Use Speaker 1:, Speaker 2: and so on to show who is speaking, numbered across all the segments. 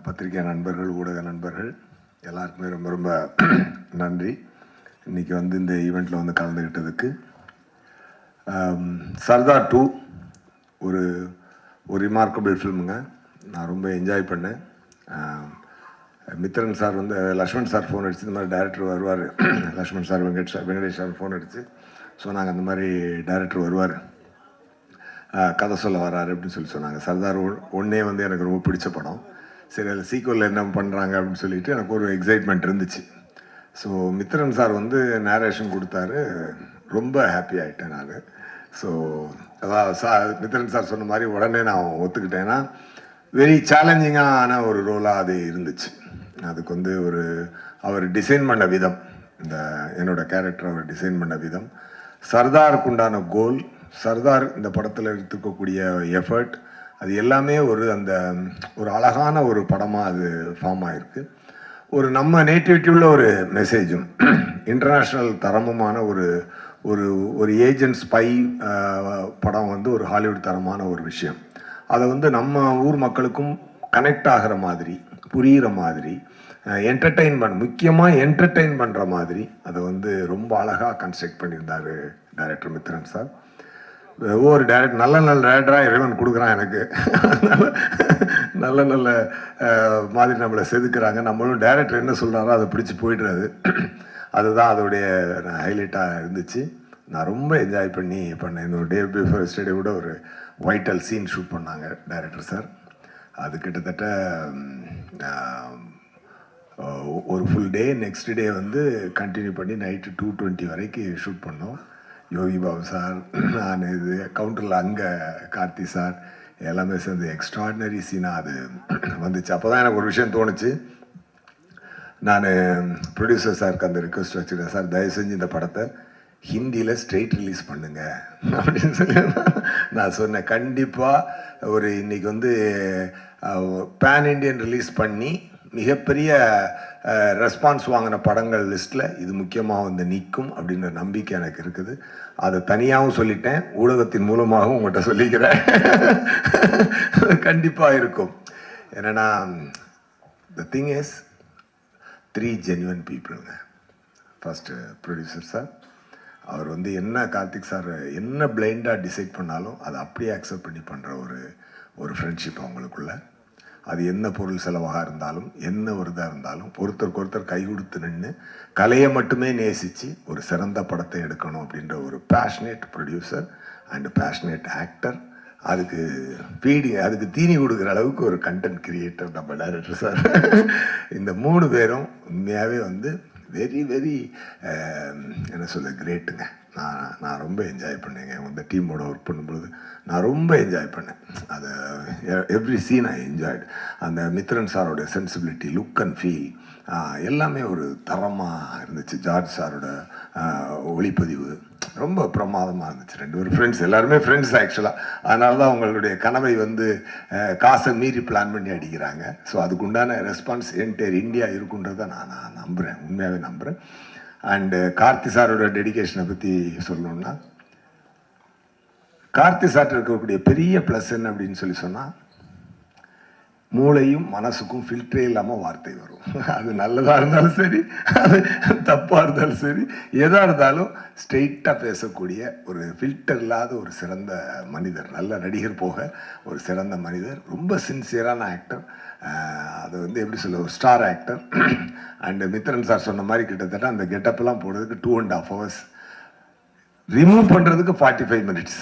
Speaker 1: பத்திரிகை நண்பர்கள், ஊடக நண்பர்கள் எல்லாருக்குமே ரொம்ப ரொம்ப நன்றி. இன்றைக்கி வந்து இந்த ஈவெண்ட்டில் வந்து கலந்துக்கிட்டதுக்கு. சர்தார் 2 ஒரு ரிமார்க்கபிள் ஃபில்முங்க. நான் ரொம்ப என்ஜாய் பண்ணேன். மித்ரன் சார் வந்து லக்ஷ்மண் சார் ஃபோன் அடிச்சு, இந்த மாதிரி டைரக்டர் வருவார், Lakshman sir Venkatesh sir phone அடிச்சு சொன்னாங்க, அந்த மாதிரி டைரக்டர் வருவார், கதை சொல்ல வராரு அப்படின்னு சொன்னாங்க. சர்தார் 1 வந்து எனக்கு ரொம்ப பிடிச்ச படம். சரி, அதில் சீக்வலில் என்ன பண்ணுறாங்க அப்படின்னு சொல்லிட்டு எனக்கு ஒரு எக்ஸைட்மெண்ட் இருந்துச்சு. ஸோ மித்ரன் சார் வந்து நேரேஷன் கொடுத்தாரு, ரொம்ப ஹாப்பி ஆகிட்டேன் நான். ஸோ அதான் மித்ரன் சார் சொன்ன மாதிரி உடனே நான் ஒத்துக்கிட்டேன்னா, வெரி சேலஞ்சிங்கான ஒரு ரோலாக அது இருந்துச்சு. அதுக்கு வந்து அவர் டிசைன் பண்ண விதம், என்னோட கேரக்டர் அவர் டிசைன் பண்ண விதம், சர்தாருக்கு உண்டான கோல், சர்தார் இந்த படத்தில் எடுத்துக்கக்கூடிய எஃபர்ட், அது எல்லாமே ஒரு அழகான ஒரு படமாக அது ஃபார்ம் ஆகிருக்கு. நம்ம நேட்டிவிட்டி உள்ள ஒரு மெசேஜும், இன்டர்நேஷ்னல் தரமுமான ஒரு ஏஜென்ட் ஸ்பை படம் வந்து ஒரு ஹாலிவுட் தரமான ஒரு விஷயம். அதை வந்து நம்ம ஊர் மக்களுக்கும் கனெக்ட் ஆகிற மாதிரி, புரிகிற மாதிரி, முக்கியமாக என்டர்டெயின் பண்ணுற மாதிரி அதை வந்து ரொம்ப அழகாக கன்ஸ்ட்ரக்ட் பண்ணியிருந்தார் டைரக்டர் மித்ரன் சார். ஒவ்வொரு டைரக்டர் நல்ல டைரக்டராக இறைவன் கொடுக்குறான் எனக்கு. நல்ல மாதிரி நம்மளை செதுக்குறாங்க. நம்மளும் டைரக்டர் என்ன சொல்கிறாரோ அதை பிடிச்சி போய்டுறது. அதுதான் அதோடைய ஹைலைட்டாக இருந்துச்சு. நான் ரொம்ப என்ஜாய் பண்ணேன். என்னோட டே பிஃபோர் எஸ்டர்டே கூட ஒரு வைட்டல் சீன் ஷூட் பண்ணாங்க டைரக்டர் சார். அது கிட்டத்தட்ட ஒரு ஃபுல் டே, நெக்ஸ்ட் டே வந்து கண்டினியூ பண்ணி நைட்டு 2:20 வரைக்கும் ஷூட் பண்ணோம். யோகி பாபு சார், நான் கவுண்டரில் அங்கே கார்த்தி சார் எல்லாமே சேர்ந்து எக்ஸ்ட்ராடினரி சீனாக அது வந்துச்சு. அப்போ தான் எனக்கு ஒரு விஷயம் தோணுச்சு. நான் ப்ரொடியூசர் சாருக்கு அந்த ரிக்வெஸ்ட் வச்சுருக்கேன், சார் தயவு செஞ்சு இந்த படத்தை ஹிந்தியில் ஸ்ட்ரெயிட் ரிலீஸ் பண்ணுங்க அப்படின்னு சொல்லி நான் சொன்னேன். கண்டிப்பாக இன்றைக்கி வந்து பேன் இண்டியன் ரிலீஸ் பண்ணி மிகப்பெரிய ரெஸ்பான்ஸ் வாங்கின படங்கள் லிஸ்ட்டில் இது முக்கியமாக வந்து நிற்கும் அப்படின்ற நம்பிக்கை எனக்கு இருக்குது. அதை தனியாகவும் சொல்லிட்டேன், ஊடகத்தின் மூலமாகவும் உங்கள்கிட்ட சொல்லிக்கிறேன். கண்டிப்பாக இருக்கும். என்னென்னா, த திங் இஸ் 3 ஜென்யூன் பீப்புளுங்க. ஃபஸ்ட்டு ப்ரொடியூசர் சார், அவர் வந்து என்ன கார்த்திக் சார் என்ன பிளைண்டாக டிசைட் பண்ணாலும் அதை அப்படியே அக்செப்ட் பண்ணி பண்ணுற ஒரு ஃப்ரெண்ட்ஷிப் அவங்களுக்குள்ள. அது என்ன பொருள் செலவாக இருந்தாலும், என்ன ஒரு இதாக இருந்தாலும், ஒருத்தருக்கு ஒருத்தர் கை கொடுத்து நின்று கலையை மட்டுமே நேசித்து ஒரு சிறந்த படத்தை எடுக்கணும் அப்படின்ற ஒரு passionate producer and passionate actor. அதுக்கு தீனி கொடுக்குற அளவுக்கு ஒரு கண்டென்ட் கிரியேட்டர் நம்ம டைரக்டர் சார். இந்த 3 பேரும் உண்மையாகவே வந்து வெரி என்ன சொல்ல கிரேட்டுங்க. நான் ரொம்ப என்ஜாய் பண்ணேங்க. இந்த டீமோட ஒர்க் பண்ணும்பொழுது நான் ரொம்ப என்ஜாய் பண்ணேன். அதை எவ்ரி சீன் ஐ என்ஜாய்டு. அந்த மித்ரன் சாரோட சென்சிபிலிட்டி, லுக் அண்ட் ஃபீல் எல்லாமே ஒரு தரமாக இருந்துச்சு. ஜார்ஜ் சாரோட ஒளிப்பதிவு ரொம்ப பிரமாதமாக இருந்துச்சு. 2 பேரும் ஃப்ரெண்ட்ஸ், எல்லாருமே ஃப்ரெண்ட்ஸ் ஆக்சுவலாக. அதனால தான் அவங்களுடைய கனவை வந்து காசை மீறி பிளான் பண்ணி அடிக்கிறாங்க. ஸோ அதுக்குண்டான ரெஸ்பான்ஸ் என்டையர் இந்தியா இருக்குன்றதை நான் நம்புகிறேன், உண்மையாகவே நம்புகிறேன். அண்டு கார்த்தி சாரோட டெடிகேஷனை பற்றி சொல்லணுன்னா, கார்த்தி சார்ட்ட இருக்கக்கூடிய பெரிய ப்ளஸ் என்ன அப்படின்னு சொன்னால், மூளையும் மனசுக்கும் ஃபில்டரே இல்லாமல் வார்த்தை வரும். அது நல்லதாக இருந்தாலும் சரி, அது தப்பாக இருந்தாலும் சரி, எதாக இருந்தாலும் ஸ்ட்ரெயிட்டாக பேசக்கூடிய ஒரு ஃபில்டர் இல்லாத ஒரு சிறந்த மனிதர், நல்ல நடிகர் போக ஒரு சிறந்த மனிதர், ரொம்ப சின்சியரான ஆக்டர். அது வந்து எப்படி சொல்ல, ஒரு star actor. And Mithran sir சொன்ன மாதிரி கிட்டத்தட்ட அந்த கெட்டப்லாம் போடுறதுக்கு 2.5 hours, ரிமூவ் பண்ணுறதுக்கு 45 minutes.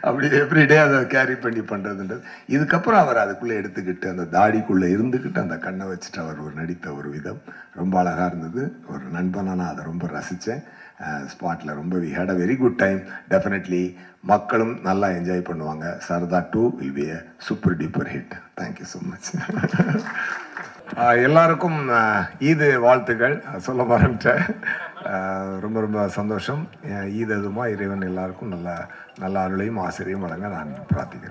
Speaker 1: அப்படி எவ்ரிடே அதை கேரி பண்ணி பண்ணுறதுன்றது. இதுக்கப்புறம் அவர் அதுக்குள்ளே எடுத்துக்கிட்டு, அந்த தாடிக்குள்ளே இருந்துக்கிட்டு, அந்த கண்ணை வச்சுட்டு அவர் நடித்த ஒரு விதம் ரொம்ப அழகாக இருந்தது. ஒரு நண்பனாக நான் அதை ரொம்ப ரசித்தேன். ஸ்பாட்டில் ரொம்ப we had a very good time. Definitely மக்களும் நல்லா என்ஜாய் பண்ணுவாங்க. Sardar 2 will be a super duper hit. Thank you so much. எல்லாருக்கும் ஈது வாழ்த்துக்கள் சொல்ல மறந்துட்டேன். ரொம்ப சந்தோஷம். ஈது அதுமா இறைவன் எல்லாருக்கும் நல்ல அருளையும் ஆசிரியையும் வழங்க நான் பிரார்த்திக்கிறேன்.